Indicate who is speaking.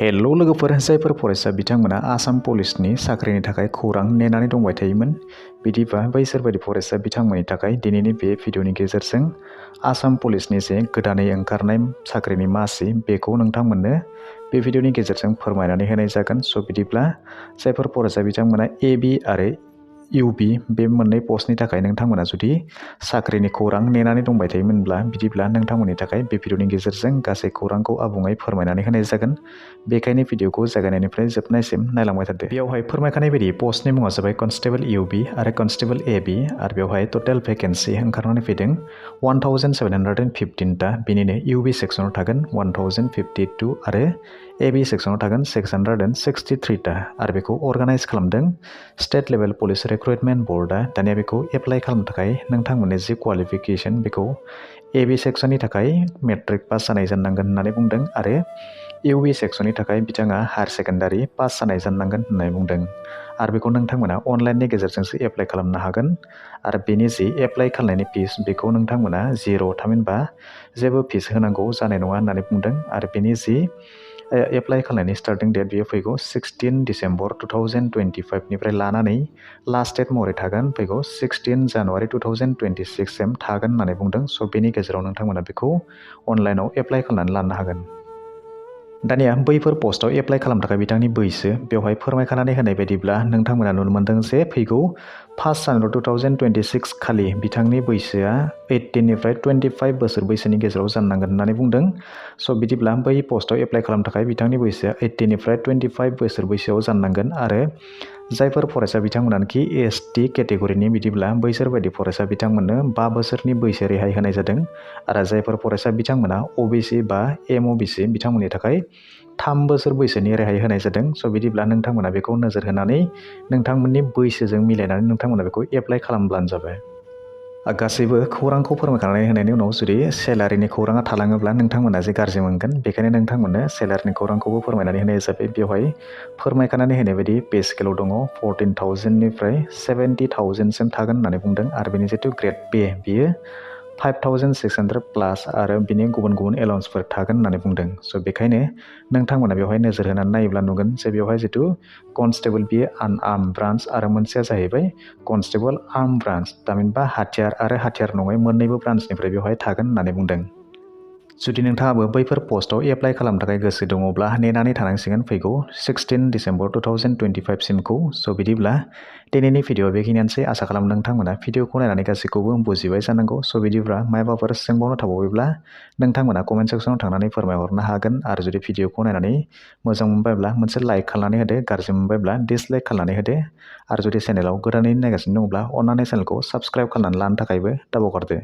Speaker 1: Hello लोगोफोर, जायफोर फरायसा बिथांमोना आसाम पुलिसनि साख्रिनि थाखाय खौरां नेनानै दंबाय थायोमोन, बिदिबा बैसोर बायदि फरायसा बिथांमोननि थाखाय दिनैनि बे भिडिअनि गेजेरजों आसाम पुलिसनि जे गोदानै ओंखारनाय साख्रिनि मासि बेखौ नोंथांमोननो बे भिडिअनि गेजेरजों फोरमायनानै होनाय जागोन। स' बिदिब्ला जायफोर फरायसा बिथांमोना एबि आरो इउबि बे मोननै पस्टनि थाखाय नोंथांमोना जुदि साख्रिनि खौरां नेनानै दंबाय थायोमोनब्ला बिदिब्ला नोंथांमोननि थाखाय बे भिडिअनि गेजेरजों गासै खौरांखौ आबुङै फोरमायनानै होनाय जागोन। बेखायनो भिडिअखौ जागायनायनिफ्राय जोबनायसिम नायलांबाय थादो। बेवहाय फोरमायखानाय बायदि पस्टनि मुङा जाबाय कनस्टेबल इउबि आरो कनस्टेबल एबि आरो बेवहाय टटेल भेकेन्सि ओंखारनानै फैदों 1715टा। बेनिनो इउबि सेक्सनाव थागोन 1052 आरो एबि सेक्सनाव थागोन 663टा आरो बेखौ अर्गानाइज खालामदों स्टेट लेभेल पुलिस रिक्रुटमेन्ट बर्डआ। दानिया बेखौ एप्लाइ खालामनो थाखाय नोंथांमोननि जि क्वालिफिकेसन बेखौ एबि सेक्सननि थाखाय मेट्रिक पास जानाय जानांगोन होननानै बुंदों आरो इउबि सेक्सननि थाखाय बिथाङा हायार सेकेन्डारि पास जानाय जानांगोन होननानै बुंदों आरो बेखौ नोंथांमोना अनलाइननि गेजेरजोंसो एप्लाइ खालामनो हागोन आरो बेनि जि एप्लाइ खालामनायनि फिस बेखौ नोंथांमोना जिर' थामहिनबा जेबो फिस होनांगौ जानाय नङा होननानै बुंदों आरो बेनि जि एप्लाइ खालामनायनि स्टार्टिं डेट बेयो फैगौ 16 डिसेम्बर 2025निफ्राय लानानै लास्ट डेट महरै थागोन फैगौ 16 जानुवारि 2026 सिम थागोन होननानै बुंदों। स' बेनि गेजेराव नोंथांमोना बेखौ अनलाइनाव एप्लाइ खालामनानै लानो हागोन। दानिया बैफोर पस्टआव एप्लाइ खालामनो थाखाय बिथांनि बैसो बेवहाय फोरमायखानानै होनाय बायदिब्ला नोंथांमोना नुनो मोन्दों जे फैगौ 1 जानुवारि 2026 खालि बिथांनि बैसोआ 18निफ्राय 25 बोसोर बैसोनि गेजेराव जानांगोन होननानै बुंदों। स' बिदिब्ला बै पस्टआव एप्लाइ खालामनो थाखाय बिथांनि बैसोआ 18निफ्राय 25 बोसोर बैसोआव जानांगोन आरो जायफोर फरायसा बिथांमोनानोखि एसटि केटेगरिनि बिदिब्ला बैसोर बायदि फरायसा बिथांमोननो 5 बोसोरनि बैसो रेहाय होनाय जादों आरो जायफोर फरायसा बिथांमोना अबिसि बा एमअबिसि बिथांमोननि थाखाय 3 बोसोर बैसोनि रेहाय होनाय जादों। स' बिदिब्ला नोंथांमोना बेखौ नोजोर होनानै नोंथांमोननि बैसोजों मिलायनानै नोंथांमोना बेखौ एप्लाइ खालामब्लानो जाबाय। गासैबो खौरांखौ फोरमायखानानै होनायनि उनाव जुदि सेलारिनि खौराङा थालाङोब्ला नोंथांमोना जे गाज्रि मोनगोन, बेखायनो नोंथांमोननो सेलारिनि खौरांखौबो फोरमायनानै होनाय जाबाय। बेवहाय फोरमायखानानै होनाय बायदि पे स्केलाव दङ 14,000निफ्राय 70,000सिम थागोन होननानै बुंदों आरो बेनि जितु ग्रेड पे बियो 5,600 प्लास आरो बिनि गुबुन गुबुन एलाउन्सफोर थागोन होननानै बुंदों। स' बेखायनो नोंथांमोना बेवहाय नोजोर होनानै नायोब्ला नुगोन जे बेवहाय जितु कनस्टेबल बियो आनआर्म ब्रान्च आरो मोनसेया जाहैबाय कनस्टेबल आर्म ब्रान्च, थामहिनबा हाथियार आरो हाथियार नङै मोन्नैबो ब्रान्चनिफ्राय बेवहाय थागोन होननानै बुंदों। जुदि नोंथाङाबो बैफोर पस्टआव एप्लाइ खालामनो थाखाय गोसो दङब्ला नेनानै थानांसिगोन फैगौ 16 डिसेम्बर 2025 सिमखौ। स' बिदिब्ला दिनैनि भिडिअआ बेखिनियानोसै। आसा खालामो नोंथांमोना भिडिअखौ नायनानै गासैखौबो बुजिबाय जानांगौ। स' बिदिब्ला मायबाफोर सोंबावनो थाबावोब्ला नोंथांमोना कमेन्ट सेक्सनाव थांनानै फोरमायहरनो हागोन आरो जुदि भिडिअखौ नायनानै मोजां मोनबायब्ला मोनसे लाइक खालामनानै होदो, गाज्रि मोनबायब्ला डिसलाइक खालामनानै होदो आरो जुदि चेनेलाव गोदानै नायगासिनो दङब्ला अन्नानै चेनेलखौ साबस्क्राइब खालामनानै लानो थाखायबो दाबावगारदो।